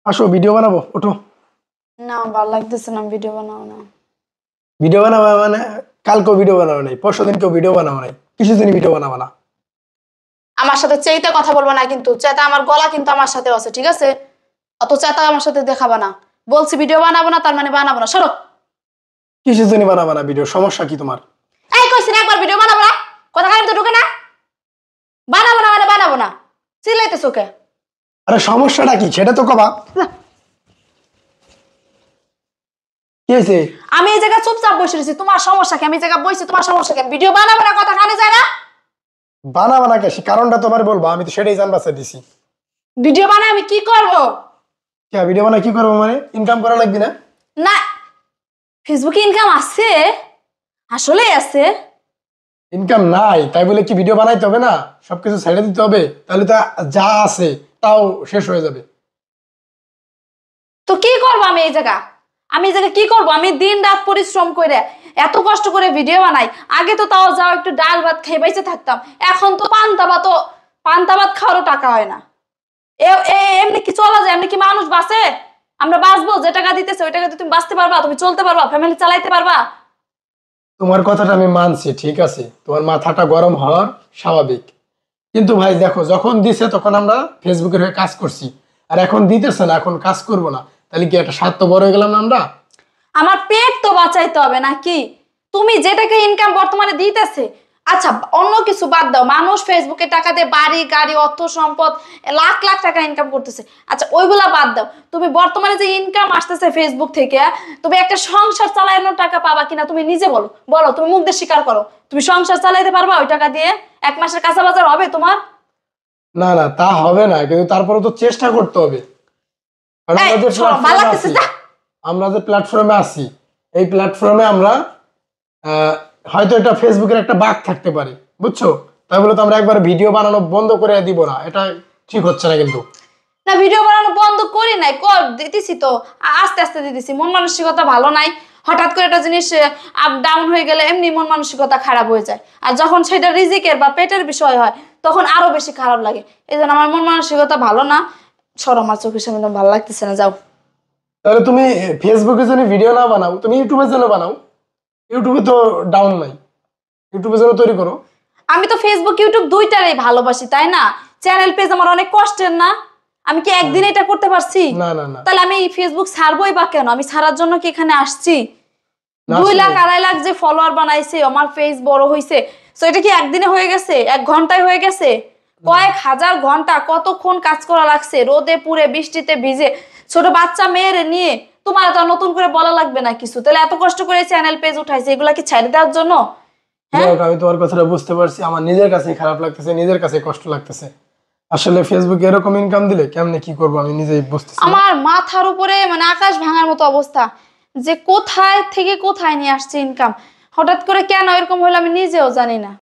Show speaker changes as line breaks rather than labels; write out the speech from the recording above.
আসো ভিডিও বানাবো, ওঠো।
না ভালো লাগতেছে না, ভিডিও বানাও না।
ভিডিও বানাবো মানে কালকেও ভিডিও বানাবো নাই, পরশু দিনকেও ভিডিও বানাবো নাই, কিছু দিন ভিডিও বানাবো না।
আমার সাথে চেইতে কথা বলবো না, কিন্তু চেতা আমার গলা কিন্তু আমার সাথে আছে, ঠিক আছে? অত চেতা আমার সাথে দেখাবা না। বলছি ভিডিও বানাবো না, তার মানে বানাবো না, সরো।
কিছু দিনই বানাবো না ভিডিও, সমস্যা কি তোমার?
এই কইছি না একবার ভিডিও বানাবো না, কথা কানে তো ঢুকে না। বানাবো না মানে বানাবো না, চিল্লাইতেছো কে?
আরে সমস্যাটা কি সেটা তো কবা। কি হয়েছে?
আমি এই জায়গায় চুপচাপ বসে রয়েছি, তোমার সমস্যা কি? আমি এই জায়গায় বসছি, তোমার সমস্যা কি? ভিডিও বানাবো না, কথা কানে যায় না।
বানাবো না কে, সে কারণটা তোমার বলবো, আমি তো সেটাই জানবা চাই দিছি।
ভিডিও বানায় আমি কি করব?
কে ভিডিও বানায় কি করবো মানে? ইনকাম করা লাগবে না?
না, ফেসবুকে ইনকাম আছে, আসলে আছে।
ইনকাম নাই তাই বলে কি ভিডিও বানাইতে হবে না? সবকিছু ছেড়ে দিতে হবে? তাহলে তো যা আছে তাও শেষ হয়ে যাবে।
তো কি করবো আমি এই জায়গা? আমি এই জায়গায় কি করবো? আমি দিন রাত পরিশ্রম করে এত কষ্ট করে ভিডিও বানাই। আগে তো তাও যাও একটু ডাল ভাত খেয়ে বেঁচে থাকতাম, এখন তো পান্তা ভাত খাওয়ারও টাকা হয় না। এমনি কি চলা যায়? এমনি কি মানুষ বাঁচে? আমরা বাঁচবো? যে টাকা দিতেছে ওই টাকা দিয়ে তুমি বাঁচতে পারবা? তুমি চলতে পারবা? ফ্যামিলি চালাইতে পারবা?
তোমার কথাটা আমি মানছি, ঠিক আছে, তোমার মাথাটা গরম হওয়ার স্বাভাবিক। কিন্তু ভাই দেখো, যখন দিছে তখন আমরা ফেসবুকের হয়ে কাজ করছি, আর এখন দিতেছে না, এখন কাজ করব না, তাহলে কি একটা স্বার্থ বড় হয়ে গেলাম না আমরা?
আমার পেট তো বাঁচাইতে হবে নাকি? তুমি যেটাকে ইনকাম বর্তমানে দিতেছে, আচ্ছা অন্য কিছু বাদ দাও, মানুষ ফেসবুকে টাকা দিয়ে বাড়ি গাড়ি অর্থ সম্পদ লাখ লাখ টাকা ইনকাম করতেছে, আচ্ছা ওইগুলা বাদ দাও। তুমি বর্তমানে যে ইনকাম আসতেছে ফেসবুক থেকে, তুমি একটা সংসার চালানোর টাকা পাবা কিনা তুমি নিজে বলো, বলো, তুমি মুখ দিয়ে স্বীকার করো। তুমি সংসার চালাইতে পারবা ওই টাকা দিয়ে? এক মাসের কাঁচা বাজার হবে তোমার?
না না, তা হবে না, কিন্তু তারপরে তো চেষ্টা করতে হবে। কারণ আমরা যে প্ল্যাটফর্মে আছি, এই প্ল্যাটফর্মে আমরা হয়তো এটা ফেসবুকের একটা বাগ থাকতে পারে, বুঝছো? তাই বলে তো আমরা একবার ভিডিও বানানো বন্ধ করে দিব না, এটা ঠিক হচ্ছে না কিন্তু।
না, ভিডিও বানানো বন্ধ করি নাই, দিতেছি তো, আস্তে আস্তে দিতেছি। মন মানসিকতা ভালো নাই, হঠাৎ করে একটা জিনিস আপ ডাউন হয়ে গেলে এমনি মন মানসিকতা খারাপ হয়ে যায়, আর যখন সেটা রিজিকের বা পেটের বিষয় হয় তখন আরো বেশি খারাপ লাগে। এই জন্য আমার মন মানসিকতা ভালো না। সর, আমার চোখের সামনে ভালো লাগতেছে না, যাও।
তাহলে তুমি ফেসবুকে জন্য ভিডিও না বানাও, তুমি ইউটিউবের জন্য বানাও। ইউটিউবে তো ডাউন নাই, ইউটিউবের জন্য তৈরি করো।
আমি তো ফেসবুক ইউটিউব দুইটারই ভালোবাসি, তাই না? চ্যানেল পেজ আমার অনেক কষ্টের না? আমি কি একদিন এটা করতে পারছি?
না না না।
তাহলে আমি ফেসবুক ছাড়বোই বা কেন? আমি ছাড়ার জন্য কি এখানে আসছি? 2 লাখ 2.5 লাখ যে ফলোয়ার বানাইছে, আমার পেজ বড় হইছে, তো এটা কি একদিনে হয়ে গেছে? 1 ঘন্টায় হয়ে গেছে? কয়েক হাজার ঘন্টা কতক্ষণ কাজ করা লাগছে, রোদে পুড়ে বৃষ্টিতে ভিজে, ছোট বাচ্চা মেয়েরে নিয়ে। তোমার তো নতুন করে বলা লাগবে না কিছু। তাহলে এত কষ্ট করে চ্যানেল পেজ উঠাইছে, এগুলা কি ছেড়ে দেওয়ার জন্য? হ্যাঁ,
আমি তোমার কথাটা বুঝতে পারছি, আমার নিজের কাছে খারাপ লাগতেছে, নিজের কাছে কষ্ট লাগতেছে। আসলে ফেসবুকে এরকম ইনকাম দিলে কেমনে কি করবো আমি নিজেই বুঝতেছি।
আমার মাথার উপরে মানে আকাশ ভাঙার মতো অবস্থা, যে কোথায় থেকে কোথায় নিয়ে আসছে ইনকাম, হঠাৎ করে কেন এরকম হলো আমি নিজেও জানি না।